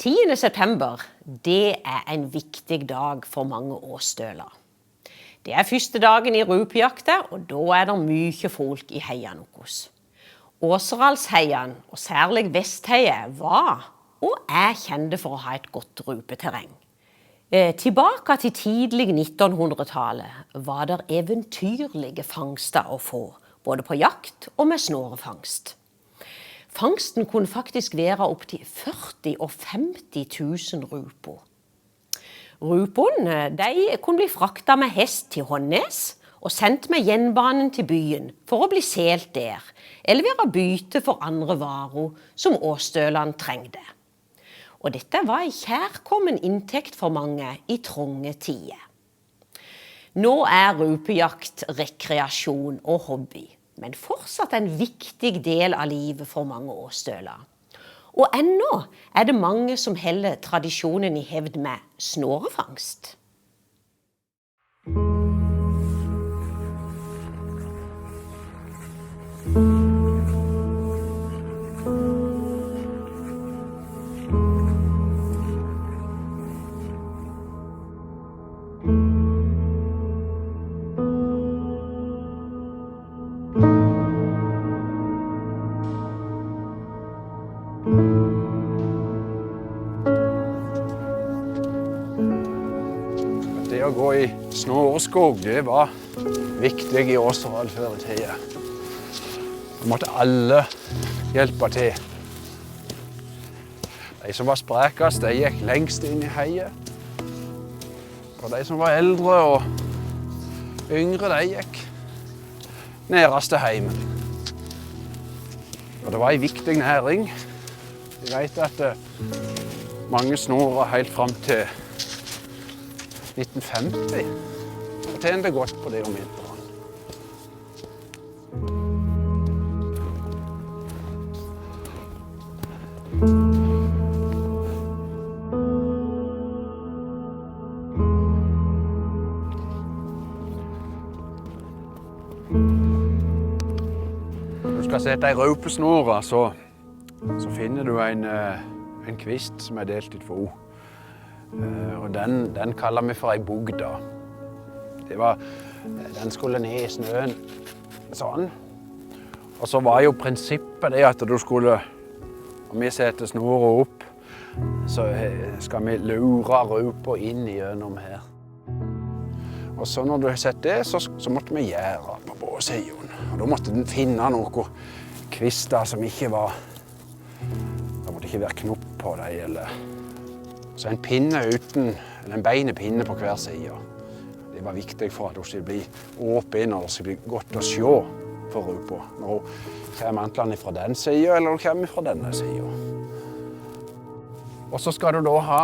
10. september, det er en viktig dag for mange åsstøler. Det er første dagen i rupejakta, og da er det mye folk i heiene hos. Åseralsheiene, og særlig Vestheiet, var og er kjente for å ha et godt rupeterreng. Tilbake til tidlig 1900-tallet var det eventyrlige fangster å få, både på jakt og med snårefangst. Fangsten kunne faktisk være opp til 40 og 50 000 ruper. Rupene kunne bli fraktet med hest til Hånnes og sendt med jernbanen til byen for å bli selt der, eller være bytte for andre varer som åsstølene trengte. Og dette var en kjærkommen inntekt for mange i trange tider. Nå er rupejakt rekreasjon og hobby, men fortsatt en viktig del av livet for mange åsstøler. Og ennå er det mange som holder tradisjonen i hevd med snårefangst. Det å gå i snåreskog, det var viktig i Åseral før i tiden. Da måtte alle hjelpe til. De som var sprekest, de gikk lengst inn i heiet. Og de som var eldre og yngre, de gikk nærmest til heimen. Og det var en viktig næring. Vi vet at mange snårer helt fram til 1950 og tjente godt på det om vinteren. Når du skal sette ei raupesnåre, så finner du en kvist som er delt i to. Og den kaller vi for ei bugda. Den skulle ned i snøen sånn. Og så var jo prinsippet det at du skulle, om vi setter snåra opp, så skal vi lure rupa inn gjennom her. Og så når du har sett det, så måtte vi gjøre på både sidene. Og da måtte den finne noen kvister som ikke var, det måtte ikke være knopp på dem, eller så en pinne en beinepinne på hver side. Det var viktig for at det skulle bli åpen og det skulle bli godt å se for rupa. Når hun kommer enten fra den siden eller hun kommer fra denne siden. Og så skal du da ha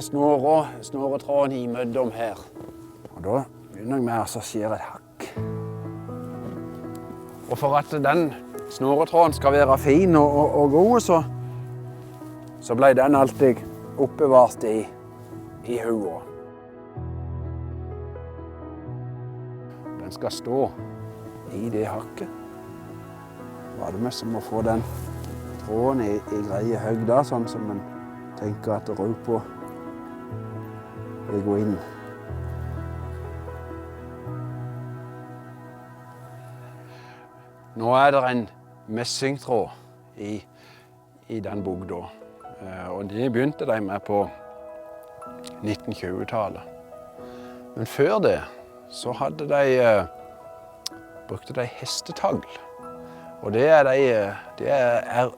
snåretråden i mellom her. Og da begynner jeg med å skjære et hakk. Og for at den snåretråden skal være fin og god, så ble den alltid oppbevart i hua. Den skal stå i det hakket. Var det mest som å få den tråden i greie høgda, sånn som man tenker at rupa vil gå inn. Nå er det en messingtråd i den bugda. Og det begynte de med på 1920-tallet. Men før det så brukte de hestetagl. Og det er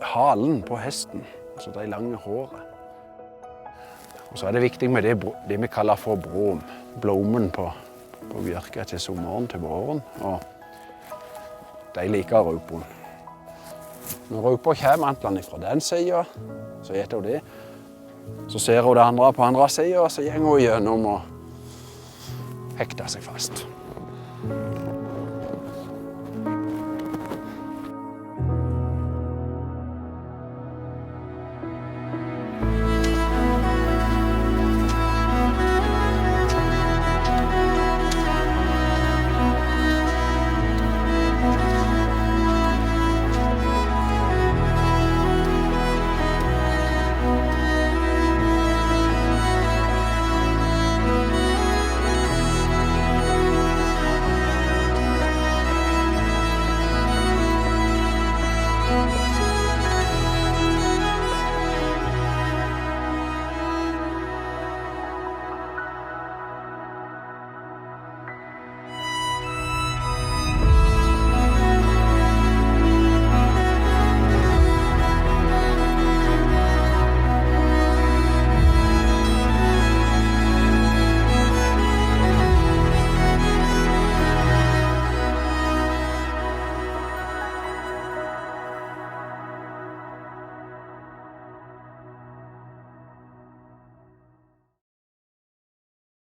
halen på hesten, altså de lange håret. Og så er det viktig med det vi kaller for brom. Blomen på bjørka til sommeren, til våren. Og de liker rupen. Når rupa kommer enten fra den siden, så gjetter hun det. Så ser hun det andre på andre siden, og så går hun gjennom og hekter seg fast.